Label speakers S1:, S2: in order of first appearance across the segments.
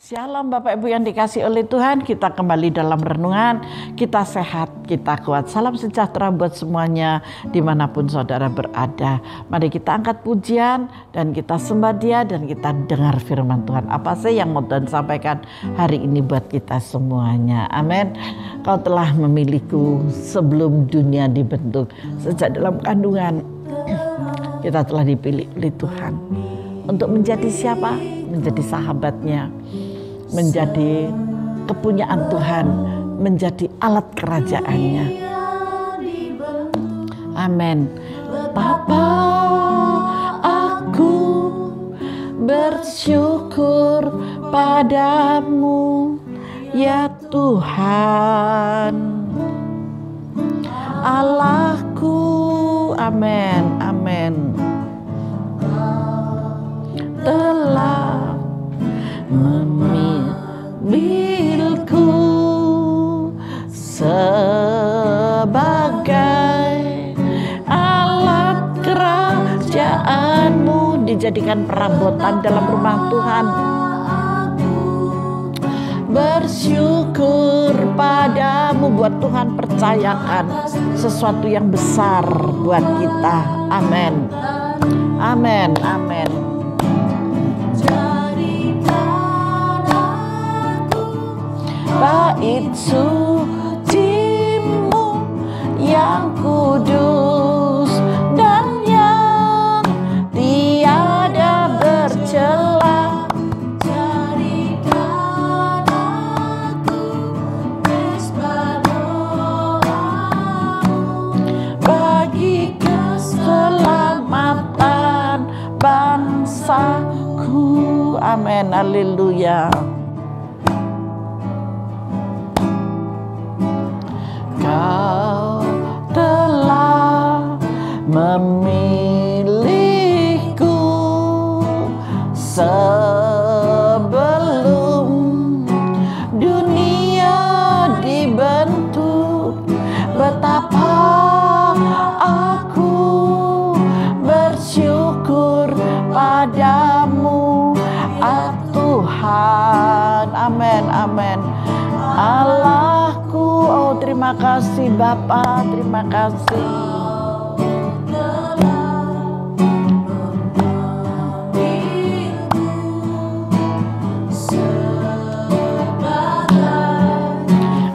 S1: Shalom Bapak Ibu yang dikasih oleh Tuhan, kita kembali dalam renungan, kita sehat, kita kuat. Salam sejahtera buat semuanya dimanapun saudara berada. Mari kita angkat pujian dan kita sembah Dia dan kita dengar firman Tuhan. Apa sih yang mau Tuhan sampaikan hari ini buat kita semuanya. Amin. Kau telah memilihku sebelum dunia dibentuk. Sejak dalam kandungan kita telah dipilih oleh Tuhan. Untuk menjadi siapa? Menjadi sahabatnya, menjadi kepunyaan Tuhan, menjadi alat kerajaannya. Amin. Bapa, aku bersyukur padamu ya Tuhan Allahku. Amin, amin. Telah memilihku sebagai alat kerajaanmu, dijadikan perabotan dalam rumah Tuhan. Bersyukur padamu, buat Tuhan percayakan sesuatu yang besar buat kita. Amin, amin, amin. Bait sucimu yang kudus dan yang tiada bercela, jadikan aku mesbah doamu bagi keselamatan bangsaku. Amin, haleluya. Kau telah memilihku sebelum dunia dibentuk. Betapa aku bersyukur padamu, Tuhan. Amin, amin. Allahku, oh terima kasih Bapa, terima kasih.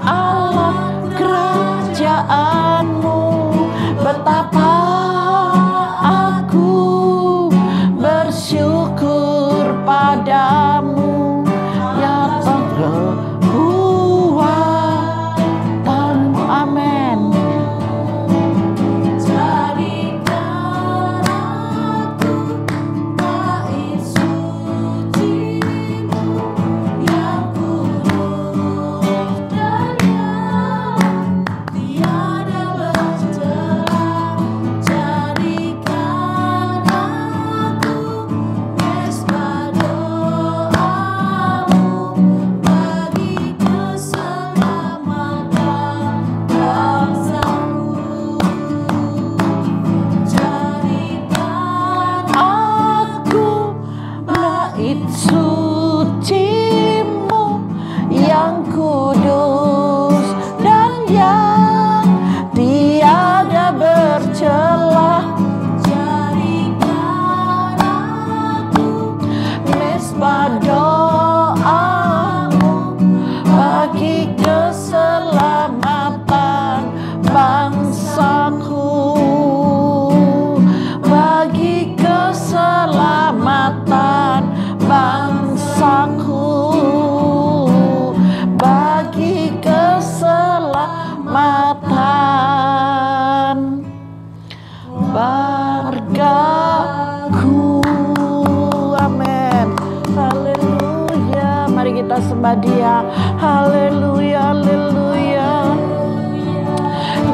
S1: Allah kerajaanmu, betapa aku bersyukur padamu ya Tuhan. Sucimu yang kudus dan yang tiada bercela, jadikan aku mesbah doamu bagi keselamatan bangsaku, bagi keselamatan bangsaku, bagi keselamatan wargaku. Amin, haleluya. Mari kita sembah Dia. Haleluya, haleluya.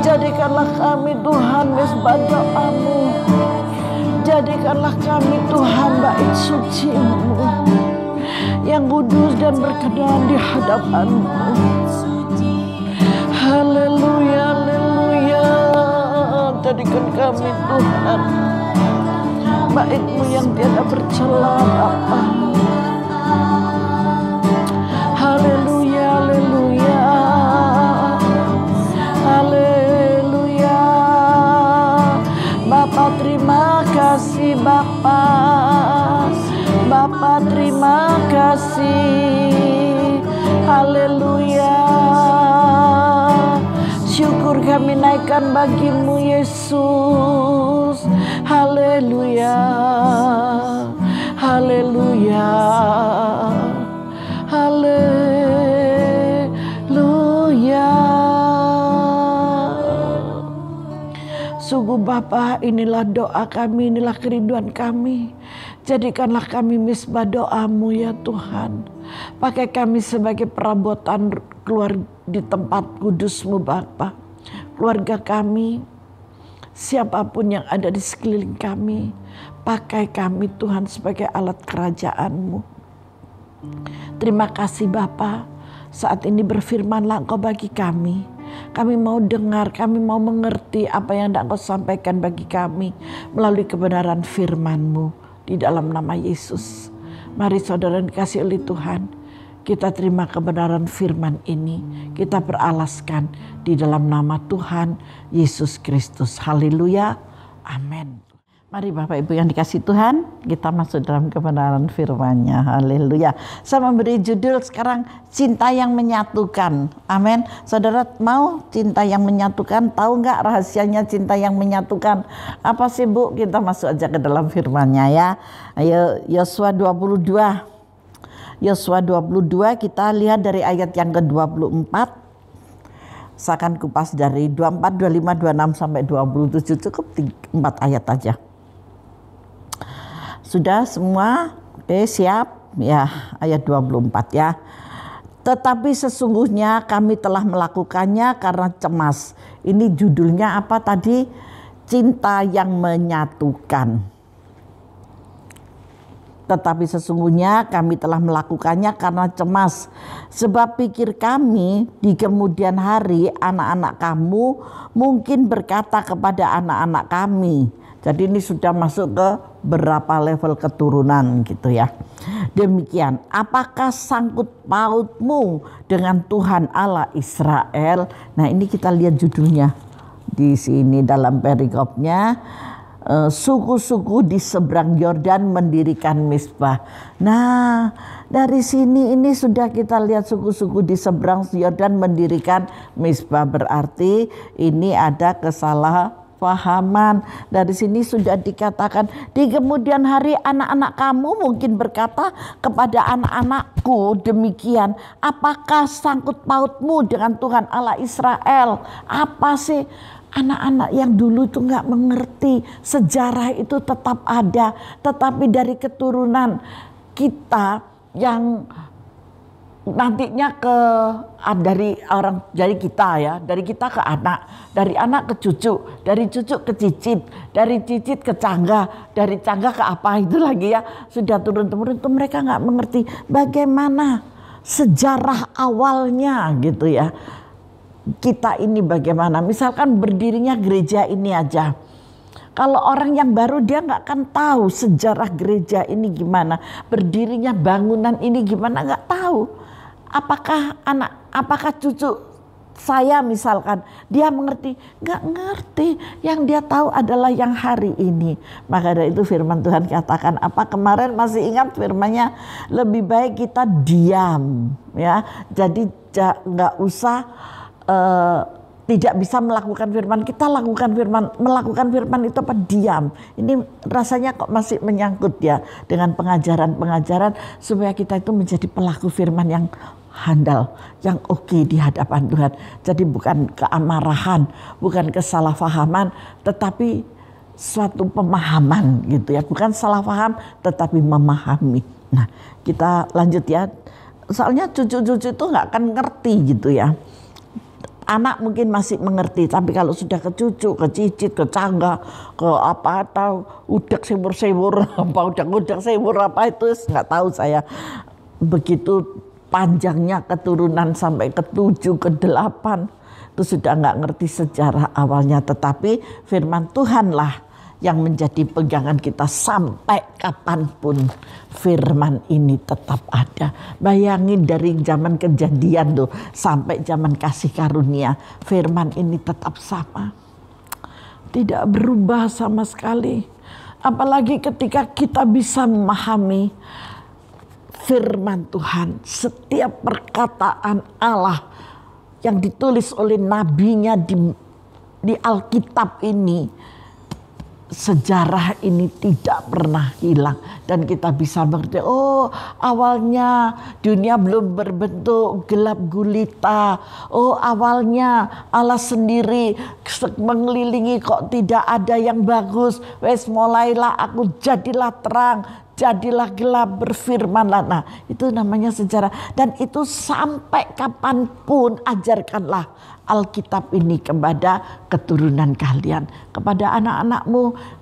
S1: Jadikanlah kami Tuhan mesbah doamu, jadikanlah kami Tuhan bait suci-Mu yang kudus dan berkenan di hadapan-Mu. Haleluya, haleluya. Jadikan kami Tuhan bait-Mu yang tiada bercela, Bapa. terima kasih Bapa. Bapa terima kasih. Haleluya. Syukur kami naikkan bagimu Yesus. Haleluya. Haleluya. Haleluya. Sungguh Bapa, inilah doa kami, inilah kerinduan kami. Jadikanlah kami misbah doa-Mu ya Tuhan. Pakai kami sebagai perabotan keluar di tempat kudus-Mu Bapa. Keluarga kami, siapapun yang ada di sekeliling kami, pakai kami Tuhan sebagai alat kerajaan-Mu. Terima kasih Bapa. Saat ini berfirmanlah Engkau bagi kami. Kami mau dengar, kami mau mengerti apa yang Engkau sampaikan bagi kami melalui kebenaran firman-Mu. Di dalam nama Yesus. Mari saudara dikasih oleh Tuhan, kita terima kebenaran firman ini. Kita beralaskan di dalam nama Tuhan Yesus Kristus. Haleluya. Amin. Mari Bapak Ibu yang dikasih Tuhan, kita masuk dalam kebenaran firman-Nya. Haleluya. Saya memberi judul sekarang, cinta yang menyatukan. Amin. Saudara mau cinta yang menyatukan? Tahu nggak rahasianya cinta yang menyatukan? Apa sih Bu? Kita masuk aja ke dalam firman-Nya ya. Ayo Yosua 22. Yosua 22 kita lihat dari ayat yang ke-24. Saya akan kupas dari 24, 25, 26 sampai 27, cukup 4 ayat aja. Sudah semua? Oke, siap? Ya, ayat 24 ya. Tetapi sesungguhnya kami telah melakukannya karena cemas. Ini judulnya apa tadi? Cinta yang menyatukan. Tetapi sesungguhnya kami telah melakukannya karena cemas. Sebab pikir kami di kemudian hari anak-anak kamu mungkin berkata kepada anak-anak kami. Jadi ini sudah masuk ke berapa level keturunan gitu ya. Demikian, apakah sangkut pautmu dengan Tuhan Allah Israel? Nah ini kita lihat judulnya di sini dalam perikopnya. Suku-suku di seberang Yordan mendirikan misbah. Nah dari sini ini sudah kita lihat suku-suku di seberang Yordan mendirikan misbah. Berarti ini ada kesalahpahaman. Dari sini sudah dikatakan di kemudian hari anak-anak kamu mungkin berkata kepada anak-anakku demikian, apakah sangkut pautmu dengan Tuhan Allah Israel? Apa sih? Anak-anak yang dulu itu nggak mengerti sejarah itu tetap ada, tetapi dari keturunan kita yang nantinya dari kita ya, dari kita ke anak, dari anak ke cucu, dari cucu ke cicit, dari cicit ke cangga, dari cangga ke apa itu lagi ya, sudah turun-temurun itu mereka nggak mengerti bagaimana sejarah awalnya gitu ya. Kita ini bagaimana, misalkan berdirinya gereja ini aja. Kalau orang yang baru dia nggak akan tahu sejarah gereja ini gimana, berdirinya bangunan ini gimana, nggak tahu. Apakah cucu saya misalkan dia mengerti? Nggak ngerti. Yang dia tahu adalah yang hari ini. Maka dari itu firman Tuhan katakan apa kemarin, masih ingat firman-Nya, lebih baik kita diam ya. Jadi nggak usah tidak bisa melakukan firman, kita lakukan firman, melakukan firman itu apa? Diam. Ini rasanya kok masih menyangkut ya dengan pengajaran-pengajaran supaya kita itu menjadi pelaku firman yang handal, yang oke di hadapan Tuhan. Jadi bukan keamarahan, bukan kesalahpahaman, tetapi suatu pemahaman gitu ya, bukan salah paham tetapi memahami. Nah kita lanjut ya, soalnya cucu-cucu itu nggak akan ngerti gitu ya. Anak mungkin masih mengerti, tapi kalau sudah ke cucu, ke cicit, ke cangga, ke apa atau udak sewur-sewur, apa udak sewur apa itu nggak tahu saya. Begitu panjangnya keturunan sampai ke 7, ke 8 itu sudah nggak ngerti sejarah awalnya. Tetapi firman Tuhanlah yang menjadi pegangan kita sampai kapanpun. Firman ini tetap ada. Bayangin dari zaman kejadian tuh sampai zaman kasih karunia, firman ini tetap sama, tidak berubah sama sekali. Apalagi ketika kita bisa memahami firman Tuhan, setiap perkataan Allah yang ditulis oleh nabinya di Alkitab ini, sejarah ini tidak pernah hilang. Dan kita bisa mengerti, oh awalnya dunia belum berbentuk, gelap gulita. Oh awalnya Allah sendiri mengelilingi kok tidak ada yang bagus. Wes mulailah aku jadilah terang, jadilah gelap, berfirmanlah. Nah itu namanya sejarah. Dan itu sampai kapanpun ajarkanlah Alkitab ini kepada keturunan kalian, kepada anak-anakmu.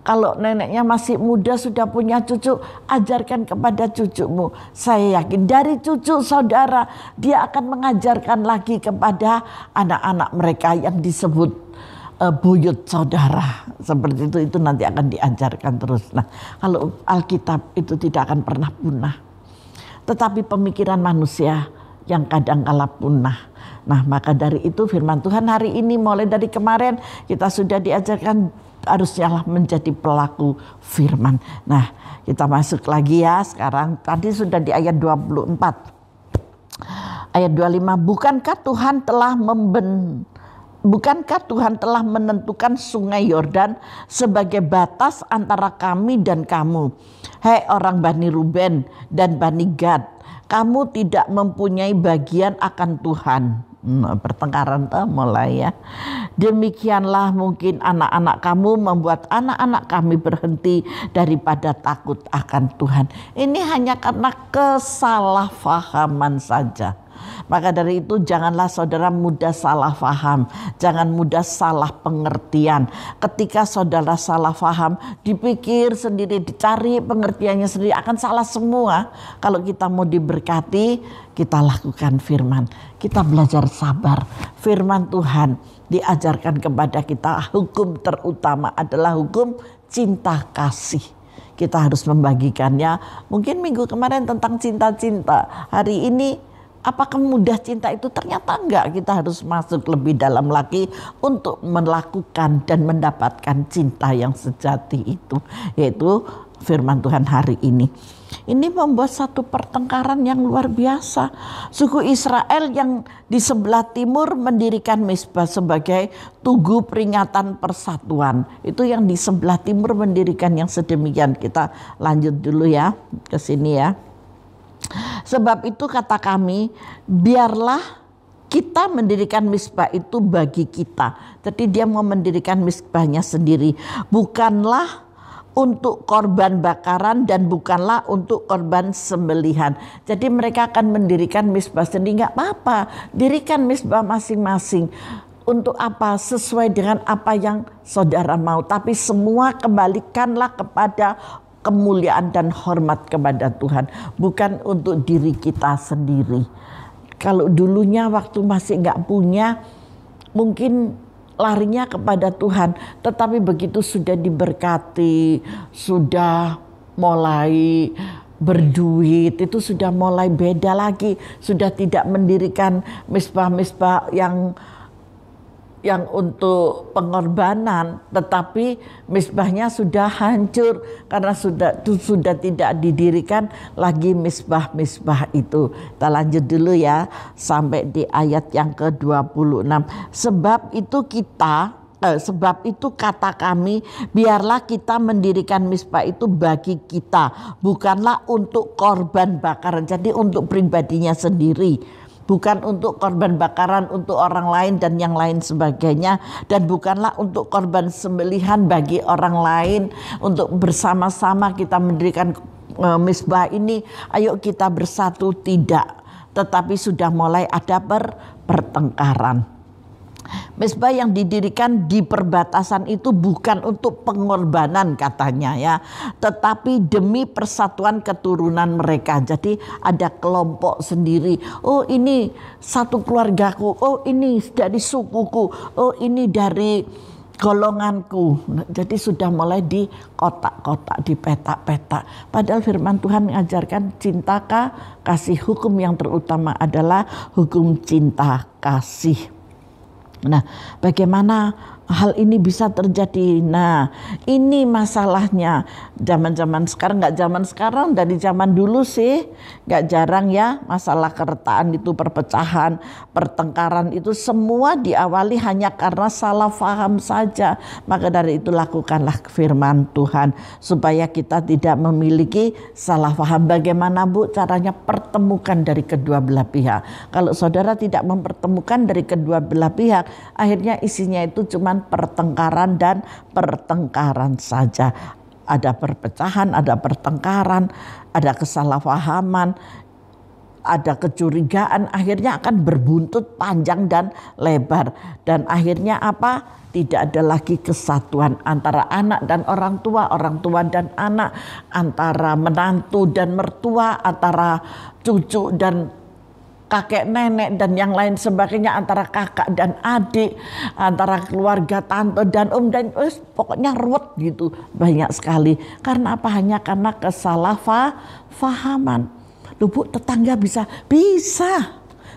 S1: Kalau neneknya masih muda sudah punya cucu, ajarkan kepada cucumu. Saya yakin dari cucu saudara dia akan mengajarkan lagi kepada anak-anak mereka yang disebut buyut saudara. Seperti itu nanti akan diajarkan terus. Nah, kalau Alkitab itu tidak akan pernah punah. Tetapi pemikiran manusia yang kadang kala punah. Nah, maka dari itu firman Tuhan hari ini mulai dari kemarin kita sudah diajarkan harusnya menjadi pelaku firman. Nah, kita masuk lagi ya sekarang. Tadi sudah di ayat 24. Ayat 25, Bukankah Tuhan telah menentukan sungai Yordan sebagai batas antara kami dan kamu? Hei orang Bani Ruben dan Bani Gad, kamu tidak mempunyai bagian akan Tuhan. Pertengkaran tuh mulai ya. Demikianlah mungkin anak-anak kamu membuat anak-anak kami berhenti daripada takut akan Tuhan. Ini hanya karena kesalahpahaman saja. Maka dari itu janganlah saudara mudah salah faham, jangan mudah salah pengertian. Ketika saudara salah faham, dipikir sendiri, dicari pengertiannya sendiri, akan salah semua. Kalau kita mau diberkati, kita lakukan firman. Kita belajar sabar. Firman Tuhan diajarkan kepada kita, hukum terutama adalah hukum cinta kasih. Kita harus membagikannya. Mungkin minggu kemarin tentang cinta-cinta. Hari ini apakah mudah cinta itu? Ternyata enggak. Kita harus masuk lebih dalam lagi untuk melakukan dan mendapatkan cinta yang sejati itu. Yaitu firman Tuhan hari ini. Ini membuat satu pertengkaran yang luar biasa. Suku Israel yang di sebelah timur mendirikan Mizpah sebagai tugu peringatan persatuan. Itu yang di sebelah timur mendirikan yang sedemikian. Kita lanjut dulu ya ke sini ya. Sebab itu kata kami, biarlah kita mendirikan Mizpah itu bagi kita. Jadi dia mau mendirikan Mizpahnya sendiri. Bukanlah untuk korban bakaran dan bukanlah untuk korban sembelihan. Jadi mereka akan mendirikan Mizpah sendiri. Enggak apa-apa, dirikan Mizpah masing-masing. Untuk apa? Sesuai dengan apa yang saudara mau. Tapi semua kembalikanlah kepada kemuliaan dan hormat kepada Tuhan, bukan untuk diri kita sendiri. Kalau dulunya waktu masih nggak punya, mungkin larinya kepada Tuhan, tetapi begitu sudah diberkati, sudah mulai berduit, itu sudah mulai beda lagi, sudah tidak mendirikan Mizpah-Mizpah yang untuk pengorbanan, tetapi Mizpahnya sudah hancur karena sudah tidak didirikan lagi Mizpah itu. Kita lanjut dulu ya sampai di ayat yang ke-26. Sebab itu kata kami, biarlah kita mendirikan Mizpah itu bagi kita, bukanlah untuk korban bakaran. Jadi untuk pribadinya sendiri. Bukan untuk korban bakaran untuk orang lain dan yang lain sebagainya. Dan bukanlah untuk korban sembelihan bagi orang lain. Untuk bersama-sama kita mendirikan Mizpah ini. Ayo kita bersatu, tidak. Tetapi sudah mulai ada pertengkaran. Mizpah yang didirikan di perbatasan itu bukan untuk pengorbanan katanya ya, tetapi demi persatuan keturunan mereka. Jadi ada kelompok sendiri. Oh ini satu keluargaku, oh ini dari sukuku, oh ini dari golonganku. Jadi sudah mulai di kotak-kotak, di petak-petak. Padahal firman Tuhan mengajarkan cinta kasih. Hukum yang terutama adalah hukum cinta kasih. Nah, bagaimana hal ini bisa terjadi. Nah, ini masalahnya. Zaman-zaman sekarang, nggak zaman sekarang, dari zaman dulu sih nggak jarang ya, masalah keretaan itu, perpecahan, pertengkaran itu semua diawali hanya karena salah paham saja. Maka dari itu lakukanlah firman Tuhan supaya kita tidak memiliki salah paham. Bagaimana Bu caranya? Pertemukan dari kedua belah pihak. Kalau saudara tidak mempertemukan dari kedua belah pihak, akhirnya isinya itu cuma pertengkaran dan pertengkaran saja. Ada perpecahan, ada pertengkaran, ada kesalahpahaman, ada kecurigaan, akhirnya akan berbuntut panjang dan lebar. Dan akhirnya apa? Tidak ada lagi kesatuan antara anak dan orang tua dan anak, antara menantu dan mertua, antara cucu dan kakek nenek dan yang lain sebagainya, antara kakak dan adik, antara keluarga tante dan om, dan pokoknya ruwet gitu, banyak sekali. Karena apa? Hanya karena kesalahpahaman. Loh Bu, tetangga bisa.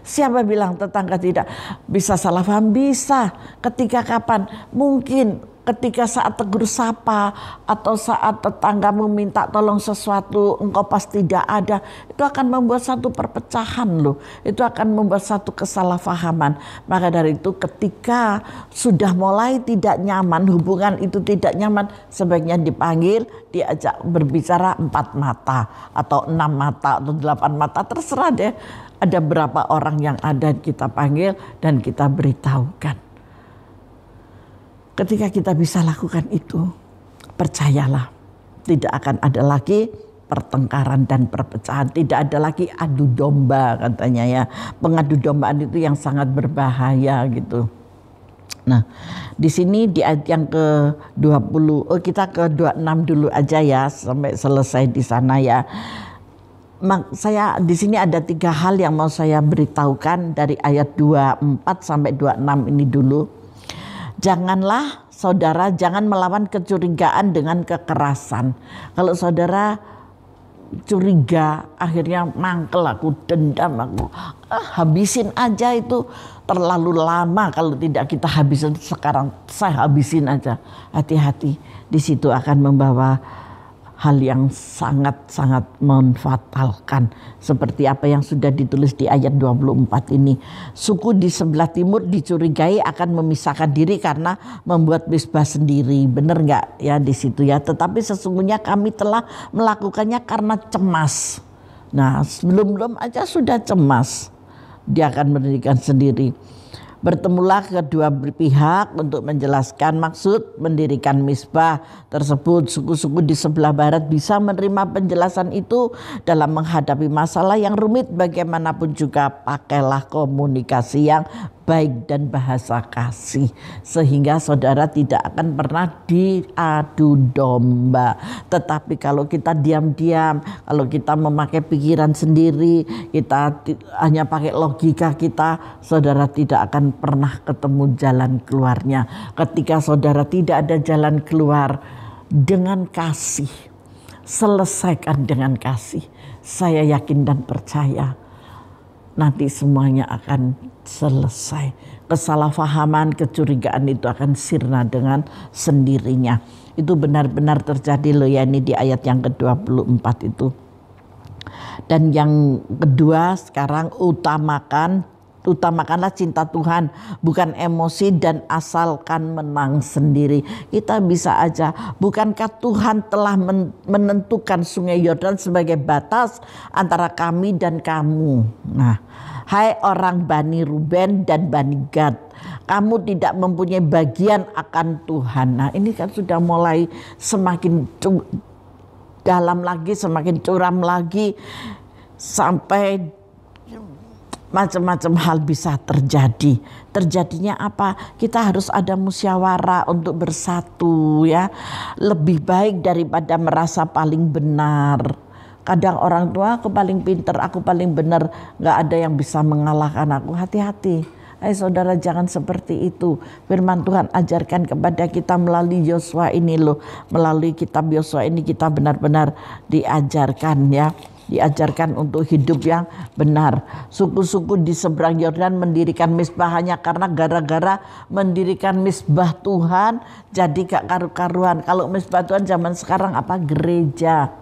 S1: Siapa bilang tetangga tidak bisa salah paham? Bisa. Ketika kapan? Mungkin ketika saat tegur sapa atau saat tetanggamu minta tolong sesuatu, engkau pas tidak ada, itu akan membuat satu perpecahan loh. Itu akan membuat satu kesalahpahaman. Maka dari itu ketika sudah mulai tidak nyaman, hubungan itu tidak nyaman, sebaiknya dipanggil, diajak berbicara 4 mata atau 6 mata atau 8 mata, terserah deh. Ada berapa orang yang ada, kita panggil dan kita beritahukan. Ketika kita bisa lakukan itu, percayalah, tidak akan ada lagi pertengkaran dan perpecahan, tidak ada lagi adu domba katanya ya. Pengadu dombaan itu yang sangat berbahaya gitu. Nah, di sini di ayat yang ke-20, kita ke 26 dulu aja ya sampai selesai di sana ya. Saya di sini ada 3 hal yang mau saya beritahukan dari ayat 24 sampai 26 ini dulu. Janganlah saudara, jangan melawan kecurigaan dengan kekerasan. Kalau saudara curiga, akhirnya mangkel, aku dendam, aku habisin aja, itu terlalu lama. Kalau tidak kita habisin sekarang, saya habisin aja. Hati-hati, di situ akan membawa hal yang sangat-sangat memfatalkan. Seperti apa yang sudah ditulis di ayat 24 ini. Suku di sebelah timur dicurigai akan memisahkan diri karena membuat misbah sendiri. Benar nggak ya di situ ya? Tetapi sesungguhnya kami telah melakukannya karena cemas. Nah, sebelum aja sudah cemas. Dia akan mendirikan sendiri. Bertemulah kedua pihak untuk menjelaskan maksud mendirikan misbah tersebut. Suku-suku di sebelah barat bisa menerima penjelasan itu dalam menghadapi masalah yang rumit. Bagaimanapun juga pakailah komunikasi yang baik dan bahasa kasih, sehingga saudara tidak akan pernah diadu domba. Tetapi kalau kita diam-diam, kalau kita memakai pikiran sendiri, kita hanya pakai logika kita, saudara tidak akan pernah ketemu jalan keluarnya. Ketika saudara tidak ada jalan keluar, dengan kasih, selesaikan dengan kasih. Saya yakin dan percaya nanti semuanya akan selesai. Kesalahpahaman, kecurigaan itu akan sirna dengan sendirinya. Itu benar-benar terjadi loh ya, ini di ayat yang ke-24 itu. Dan yang kedua, sekarang utamakanlah cinta Tuhan, bukan emosi dan asalkan menang sendiri. Kita bisa aja, bukankah Tuhan telah menentukan sungai Yordan sebagai batas antara kami dan kamu? Nah, hai orang Bani Ruben dan Bani Gad, kamu tidak mempunyai bagian akan Tuhan. Nah, ini kan sudah mulai semakin dalam lagi, semakin curam lagi, sampai macam-macam hal bisa terjadi. Terjadinya apa? Kita harus ada musyawarah untuk bersatu ya. Lebih baik daripada merasa paling benar. Kadang orang tua, aku paling pinter, aku paling benar, gak ada yang bisa mengalahkan aku. Hati-hati. Saudara, jangan seperti itu. Firman Tuhan ajarkan kepada kita melalui Yosua ini loh. Melalui kitab Yosua ini kita benar-benar diajarkan ya. Diajarkan untuk hidup yang benar. Suku-suku di seberang Yordan mendirikan mezbah hanya karena gara-gara mendirikan mezbah Tuhan jadi gak karu-karuan. Kalau mezbah Tuhan zaman sekarang apa? Gereja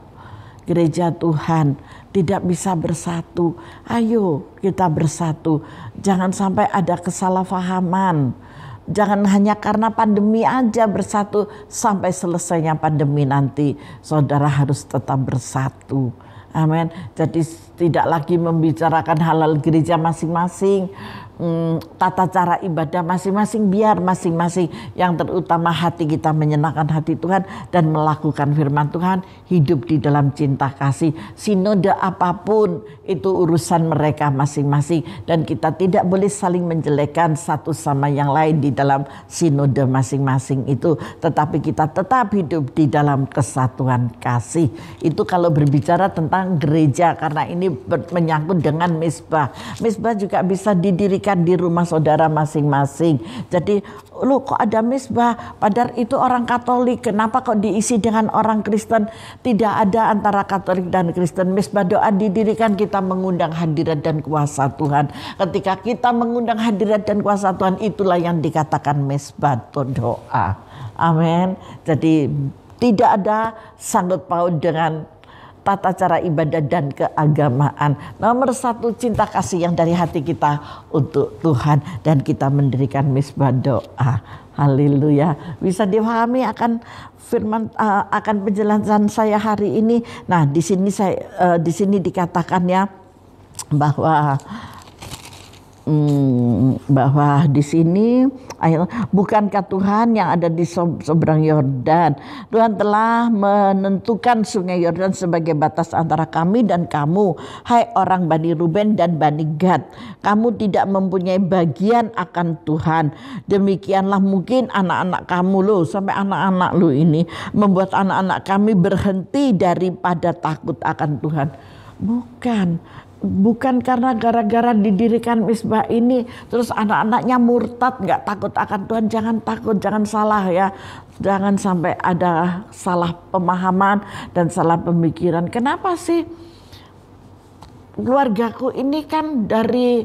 S1: Tuhan tidak bisa bersatu. Ayo kita bersatu. Jangan sampai ada kesalahpahaman. Jangan hanya karena pandemi aja bersatu, sampai selesainya pandemi nanti saudara harus tetap bersatu. Amin. Jadi tidak lagi membicarakan halal gereja masing-masing, tata cara ibadah masing-masing, biar masing-masing yang terutama hati kita menyenangkan hati Tuhan dan melakukan firman Tuhan, hidup di dalam cinta kasih. Sinode apapun itu urusan mereka masing-masing dan kita tidak boleh saling menjelekkan satu sama yang lain di dalam sinode masing-masing itu, tetapi kita tetap hidup di dalam kesatuan kasih. Itu kalau berbicara tentang gereja, karena ini menyangkut dengan mezbah. Mezbah juga bisa didirikan di rumah saudara masing-masing. Jadi lu kok ada mezbah, padahal itu orang Katolik, kenapa kok diisi dengan orang Kristen? Tidak ada antara Katolik dan Kristen. Mezbah doa didirikan kita mengundang hadirat dan kuasa Tuhan. Ketika kita mengundang hadirat dan kuasa Tuhan, itulah yang dikatakan mezbah doa. Amin. Jadi tidak ada sangkut paut dengan tata cara ibadah dan keagamaan. Nomor satu, cinta kasih yang dari hati kita untuk Tuhan, dan kita mendirikan mezbah doa. Haleluya. Bisa dipahami akan firman, akan penjelasan saya hari ini. Nah, di sini dikatakan ya bahwa di sini bukankah Tuhan yang ada di seberang Yordan, Tuhan telah menentukan sungai Yordan sebagai batas antara kami dan kamu, hai orang Bani Ruben dan Bani Gad, kamu tidak mempunyai bagian akan Tuhan. Demikianlah mungkin anak-anak kamu loh, sampai anak-anak lo ini membuat anak-anak kami berhenti daripada takut akan Tuhan. Bukan karena gara-gara didirikan mezbah ini terus anak-anaknya murtad gak takut akan Tuhan. Jangan takut, jangan salah ya. Jangan sampai ada salah pemahaman dan salah pemikiran. Kenapa sih keluargaku ini kan dari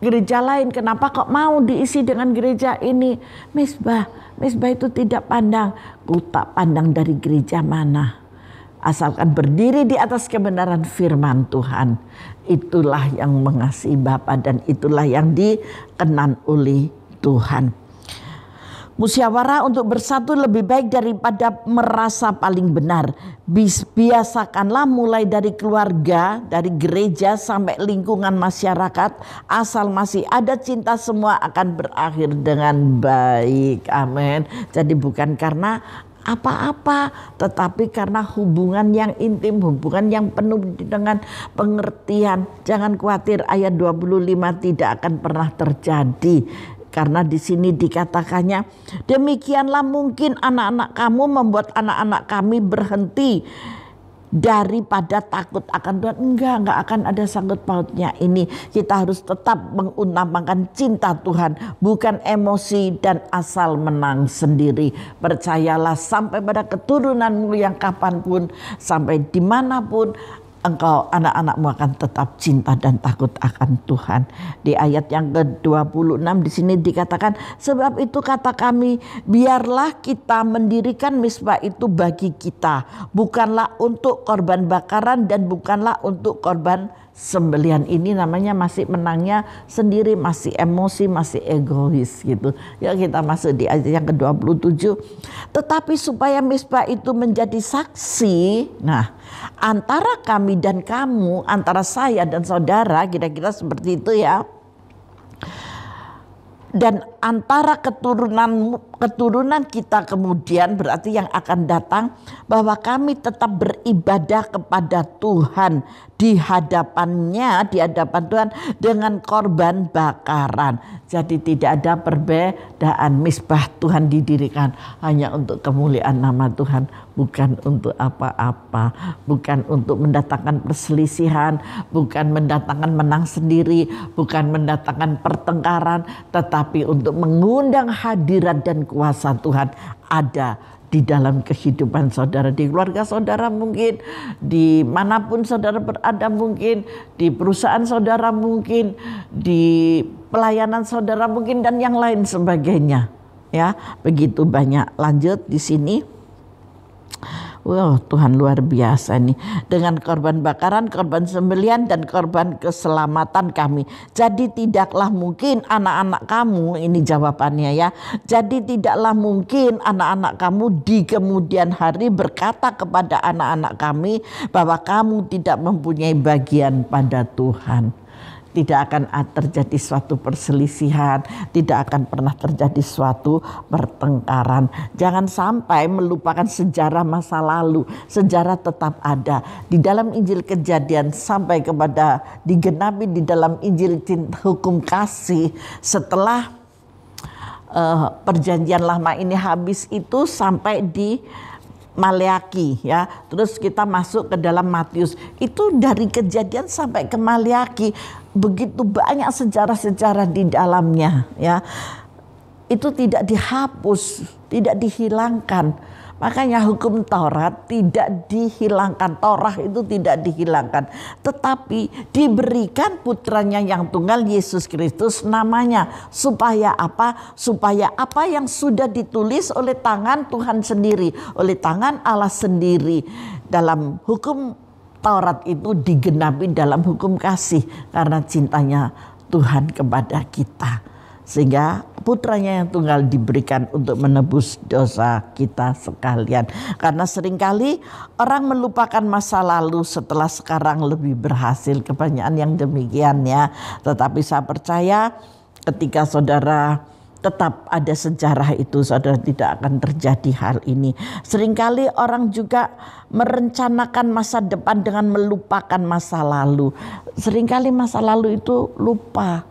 S1: gereja lain, kenapa kok mau diisi dengan gereja ini? Mezbah itu tidak pandang, ku tak pandang dari gereja mana, asalkan berdiri di atas kebenaran firman Tuhan. Itulah yang mengasihi Bapa dan itulah yang dikenan oleh Tuhan. Musyawarah untuk bersatu lebih baik daripada merasa paling benar. Biasakanlah mulai dari keluarga, dari gereja sampai lingkungan masyarakat. Asal masih ada cinta, semua akan berakhir dengan baik. Amin. Jadi bukan karena apa-apa, tetapi karena hubungan yang intim, hubungan yang penuh dengan pengertian. Jangan khawatir, ayat 25 tidak akan pernah terjadi. Karena di sini dikatakannya, demikianlah mungkin anak-anak kamu membuat anak-anak kami berhenti daripada takut akan Tuhan. Enggak akan ada sangkut pautnya ini. Kita harus tetap mengutamakan cinta Tuhan, bukan emosi dan asal menang sendiri. Percayalah, sampai pada keturunanmu yang kapanpun, sampai dimanapun, engkau, anak-anakmu akan tetap cinta dan takut akan Tuhan. Di ayat yang ke-26 di sini dikatakan, sebab itu kata kami, biarlah kita mendirikan mezbah itu bagi kita, bukanlah untuk korban bakaran dan bukanlah untuk korban sembelihan. Ini namanya masih menangnya sendiri, masih emosi, masih egois gitu. Ya, kita masuk di ayat yang ke-27. Tetapi supaya mezbah itu menjadi saksi, nah, antara kami dan kamu, antara saya dan saudara, kira-kira seperti itu ya. Dan antara keturunan kita kemudian, berarti yang akan datang, bahwa kami tetap beribadah kepada Tuhan di hadapan Tuhan dengan korban bakaran. Jadi tidak ada perbedaan keadaan misbah Tuhan didirikan hanya untuk kemuliaan nama Tuhan, bukan untuk apa-apa, bukan untuk mendatangkan perselisihan, bukan mendatangkan menang sendiri, bukan mendatangkan pertengkaran, tetapi untuk mengundang hadirat dan kuasa Tuhan ada di dalam kehidupan saudara, di keluarga saudara mungkin, di manapun saudara berada mungkin, di perusahaan saudara mungkin, di pelayanan saudara mungkin, dan yang lain sebagainya. Ya, begitu banyak. Lanjut di sini. Wow, Tuhan luar biasa nih. Dengan korban bakaran, korban sembelihan, dan korban keselamatan kami. Jadi tidaklah mungkin anak-anak kamu, ini jawabannya ya. Jadi tidaklah mungkin anak-anak kamu di kemudian hari berkata kepada anak-anak kami bahwa kamu tidak mempunyai bagian pada Tuhan. Tidak akan terjadi suatu perselisihan, tidak akan pernah terjadi suatu pertengkaran. Jangan sampai melupakan sejarah masa lalu. Sejarah tetap ada. Di dalam Injil Kejadian sampai kepada digenapi di dalam Injil hukum kasih, setelah perjanjian lama ini habis itu sampai di Maleaki ya, terus kita masuk ke dalam Matius, itu dari Kejadian sampai ke Maleaki begitu banyak sejarah-sejarah di dalamnya ya, itu tidak dihapus, tidak dihilangkan. Makanya hukum Taurat tidak dihilangkan, Torah itu tidak dihilangkan, tetapi diberikan putranya yang tunggal Yesus Kristus namanya. Supaya apa? Supaya apa yang sudah ditulis oleh tangan Tuhan sendiri, oleh tangan Allah sendiri dalam hukum Taurat itu digenapi dalam hukum kasih karena cintanya Tuhan kepada kita. Sehingga putranya yang tunggal diberikan untuk menebus dosa kita sekalian. Karena seringkali orang melupakan masa lalu setelah sekarang lebih berhasil. Kebanyakan yang demikian ya. Tetapi saya percaya ketika saudara tetap ada sejarah itu, saudara, tidak akan terjadi hal ini. Seringkali orang juga merencanakan masa depan dengan melupakan masa lalu. Seringkali masa lalu itu lupa.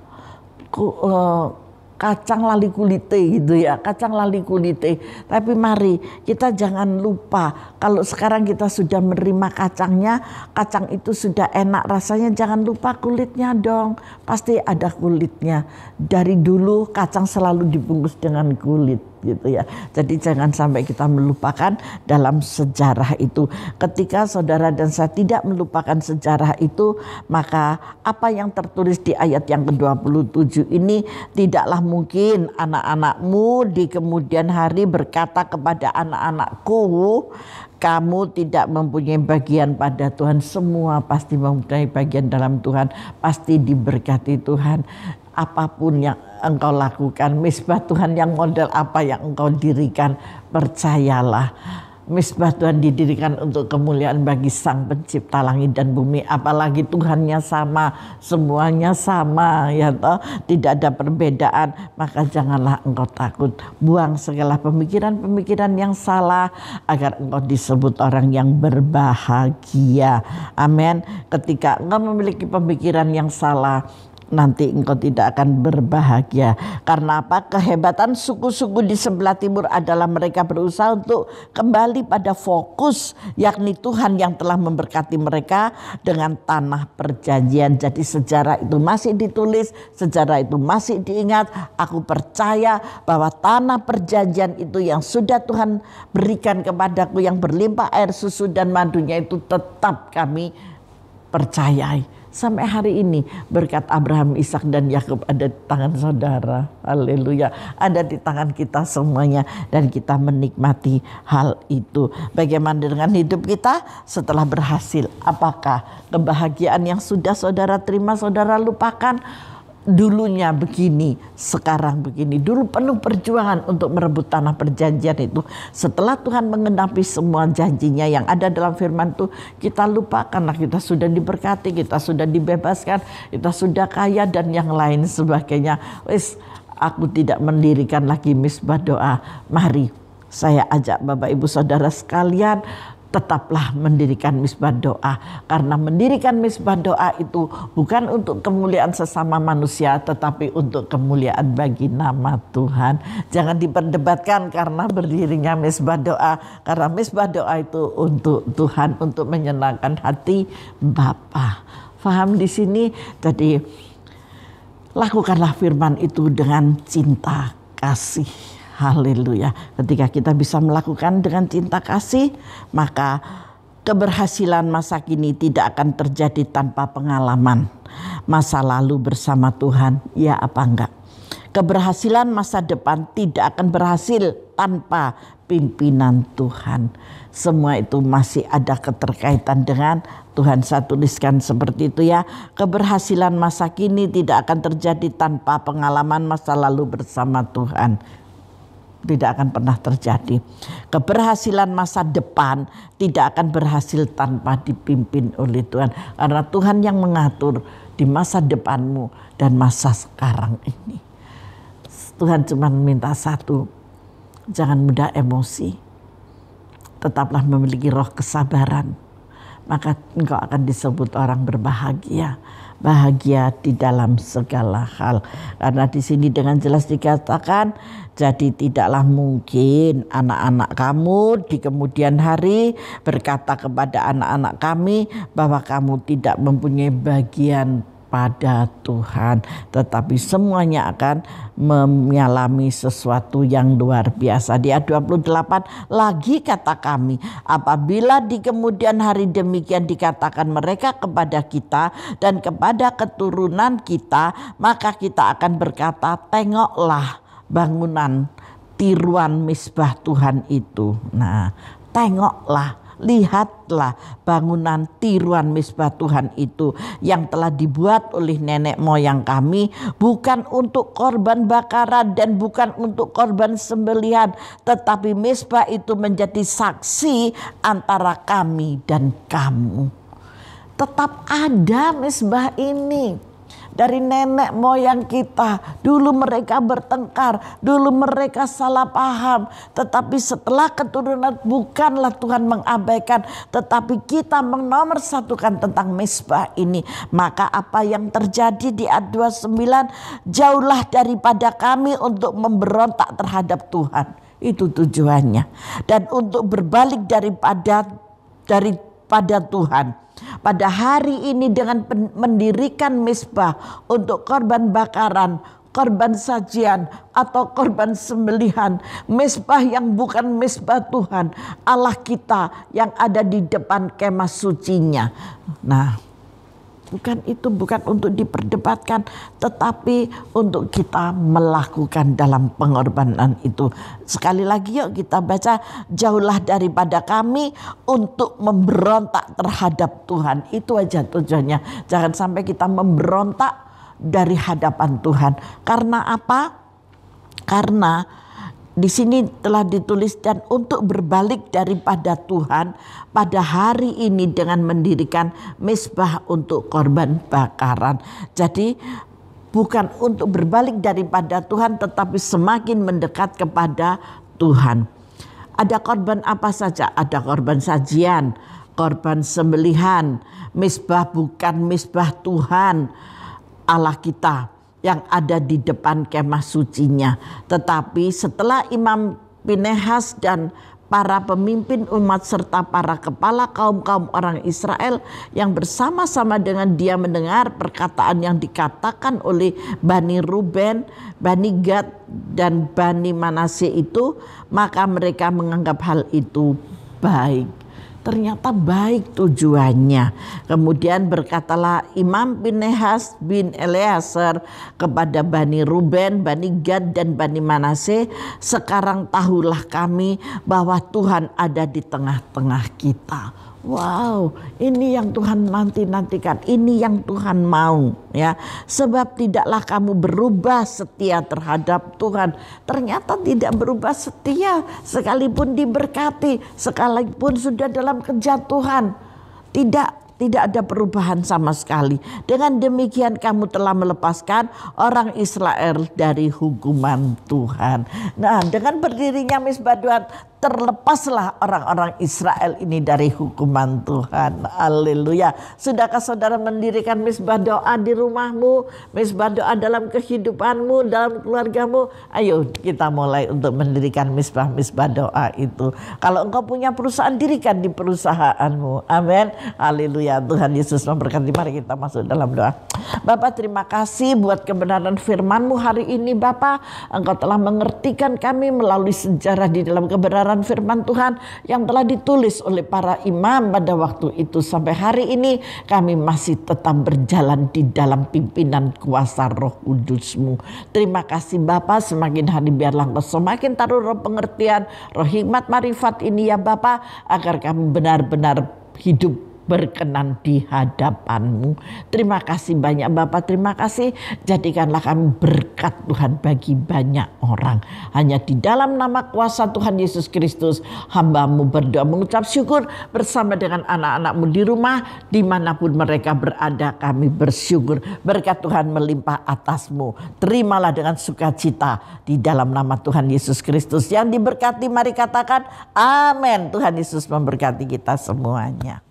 S1: Kacang lali kulite gitu ya, kacang lali kulite. Tapi mari kita jangan lupa, kalau sekarang kita sudah menerima kacangnya, kacang itu sudah enak rasanya, jangan lupa kulitnya dong. Pasti ada kulitnya. Dari dulu kacang selalu dibungkus dengan kulit gitu ya. Jadi jangan sampai kita melupakan dalam sejarah itu. Ketika saudara dan saya tidak melupakan sejarah itu, maka apa yang tertulis di ayat yang ke-27 ini, tidaklah mungkin anak-anakmu di kemudian hari berkata kepada anak-anakku, kamu tidak mempunyai bagian pada Tuhan. Semua pasti mempunyai bagian dalam Tuhan, pasti diberkati Tuhan. Apapun yang engkau lakukan, misbah Tuhan yang model apa yang engkau dirikan, percayalah misbah Tuhan didirikan untuk kemuliaan bagi Sang Pencipta langit dan bumi. Apalagi Tuhannya sama, semuanya sama ya toh, tidak ada perbedaan. Maka janganlah engkau takut, buang segala pemikiran-pemikiran yang salah agar engkau disebut orang yang berbahagia. Amin. Ketika engkau memiliki pemikiran yang salah, nanti engkau tidak akan berbahagia. Karena apa? Kehebatan suku-suku di sebelah timur adalah mereka berusaha untuk kembali pada fokus, yakni Tuhan yang telah memberkati mereka dengan tanah perjanjian. Jadi sejarah itu masih ditulis, sejarah itu masih diingat. Aku percaya bahwa tanah perjanjian itu yang sudah Tuhan berikan kepadaku, yang berlimpah air susu dan madunya, itu tetap kami percayai. Sampai hari ini berkat Abraham, Ishak dan Yakub ada di tangan saudara. Haleluya. Ada di tangan kita semuanya dan kita menikmati hal itu. Bagaimana dengan hidup kita setelah berhasil? Apakah kebahagiaan yang sudah saudara terima saudara lupakan? Dulunya begini, sekarang begini. Dulu penuh perjuangan untuk merebut tanah perjanjian itu. Setelah Tuhan mengenapi semua janjinya yang ada dalam firman itu, kita lupakanlah, kita sudah diberkati, kita sudah dibebaskan, kita sudah kaya dan yang lain sebagainya. Wis, aku tidak mendirikan lagi misbah doa. Mari saya ajak Bapak Ibu Saudara sekalian, tetaplah mendirikan misbah doa. Karena mendirikan misbah doa itu bukan untuk kemuliaan sesama manusia, tetapi untuk kemuliaan bagi nama Tuhan. Jangan diperdebatkan karena berdirinya misbah doa. Karena misbah doa itu untuk Tuhan, untuk menyenangkan hati Bapa. Faham di sini? Jadi lakukanlah firman itu dengan cinta kasih. Haleluya. Ketika kita bisa melakukan dengan cinta kasih, maka keberhasilan masa kini tidak akan terjadi tanpa pengalaman masa lalu bersama Tuhan. Ya apa enggak? Keberhasilan masa depan tidak akan berhasil tanpa pimpinan Tuhan. Semua itu masih ada keterkaitan dengan Tuhan. Saya tuliskan seperti itu ya. Keberhasilan masa kini tidak akan terjadi tanpa pengalaman masa lalu bersama Tuhan. Tidak akan pernah terjadi. Keberhasilan masa depan tidak akan berhasil tanpa dipimpin oleh Tuhan. Karena Tuhan yang mengatur di masa depanmu dan masa sekarang ini. Tuhan cuma minta satu, jangan mudah emosi. Tetaplah memiliki roh kesabaran. Maka engkau akan disebut orang berbahagia. Bahagia di dalam segala hal. Karena di sini dengan jelas dikatakan, jadi tidaklah mungkin anak-anak kamu di kemudian hari berkata kepada anak-anak kami bahwa kamu tidak mempunyai bagian pada Tuhan, tetapi semuanya akan mengalami sesuatu yang luar biasa. Di ayat 28 lagi kata kami, apabila di kemudian hari demikian dikatakan mereka kepada kita dan kepada keturunan kita, maka kita akan berkata, tengoklah bangunan tiruan misbah Tuhan itu. Nah, tengoklah, lihatlah bangunan tiruan misbah Tuhan itu yang telah dibuat oleh nenek moyang kami, bukan untuk korban bakaran dan bukan untuk korban sembelihan, tetapi misbah itu menjadi saksi antara kami dan kamu. Tetap ada misbah ini. Dari nenek moyang kita, dulu mereka bertengkar, dulu mereka salah paham. Tetapi setelah keturunan bukanlah Tuhan mengabaikan, tetapi kita menomorsatukan tentang misbah ini. Maka apa yang terjadi di ayat 29, jauhlah daripada kami untuk memberontak terhadap Tuhan. Itu tujuannya. Dan untuk berbalik daripada Tuhan. Pada hari ini dengan mendirikan misbah untuk korban bakaran, korban sajian atau korban sembelihan, misbah yang bukan misbah Tuhan, Allah kita yang ada di depan kemah sucinya. Nah, bukan itu, bukan untuk diperdebatkan, tetapi untuk kita melakukan dalam pengorbanan itu. Sekali lagi yuk kita baca, jauhlah daripada kami untuk memberontak terhadap Tuhan. Itu aja tujuannya. Jangan sampai kita memberontak dari hadapan Tuhan. Karena apa? Karena di sini telah ditulis, dan untuk berbalik daripada Tuhan pada hari ini dengan mendirikan misbah untuk korban bakaran. Jadi bukan untuk berbalik daripada Tuhan, tetapi semakin mendekat kepada Tuhan. Ada korban apa saja? Ada korban sajian, korban sembelihan, misbah bukan misbah Tuhan Allah kita yang ada di depan kemah sucinya. Tetapi setelah Imam Pinehas dan para pemimpin umat serta para kepala kaum-kaum orang Israel yang bersama-sama dengan dia mendengar perkataan yang dikatakan oleh Bani Ruben, Bani Gad dan Bani Manasye itu, maka mereka menganggap hal itu baik. Ternyata baik tujuannya. Kemudian berkatalah Imam Pinehas bin Eleazar kepada Bani Ruben, Bani Gad dan Bani Manasye, sekarang tahulah kami bahwa Tuhan ada di tengah-tengah kita. Wow, ini yang Tuhan nantikan, ini yang Tuhan mau ya. Sebab tidaklah kamu berubah setia terhadap Tuhan. Ternyata tidak berubah setia sekalipun diberkati, sekalipun sudah dalam kejatuhan. Tidak ada perubahan sama sekali. Dengan demikian kamu telah melepaskan orang Israel dari hukuman Tuhan. Nah, dengan berdirinya misbah Tuhan, terlepaslah orang-orang Israel ini dari hukuman Tuhan. Haleluya. Sudahkah saudara mendirikan misbah doa di rumahmu, misbah doa dalam kehidupanmu, dalam keluargamu? Ayo kita mulai untuk mendirikan misbah doa itu. Kalau engkau punya perusahaan, dirikan di perusahaanmu. Amin. Haleluya. Tuhan Yesus memberkati. Mari kita masuk dalam doa. Bapa, terima kasih buat kebenaran firman-Mu hari ini Bapa. Engkau telah mengertikan kami melalui sejarah di dalam kebenaran firman Tuhan yang telah ditulis oleh para imam pada waktu itu. Sampai hari ini kami masih tetap berjalan di dalam pimpinan kuasa Roh Kudus-Mu. Terima kasih Bapa, semakin hari biarlah Engkau semakin taruh roh pengertian, roh hikmat marifat ini ya Bapa, agar kami benar-benar hidup berkenan di hadapan-Mu. Terima kasih banyak Bapa, terima kasih. Jadikanlah kami berkat Tuhan bagi banyak orang. Hanya di dalam nama kuasa Tuhan Yesus Kristus hamba-Mu berdoa mengucap syukur bersama dengan anak-anak-Mu di rumah. Dimanapun mereka berada kami bersyukur. Berkat Tuhan melimpah atas-Mu. Terimalah dengan sukacita di dalam nama Tuhan Yesus Kristus yang diberkati. Mari katakan amin. Tuhan Yesus memberkati kita semuanya.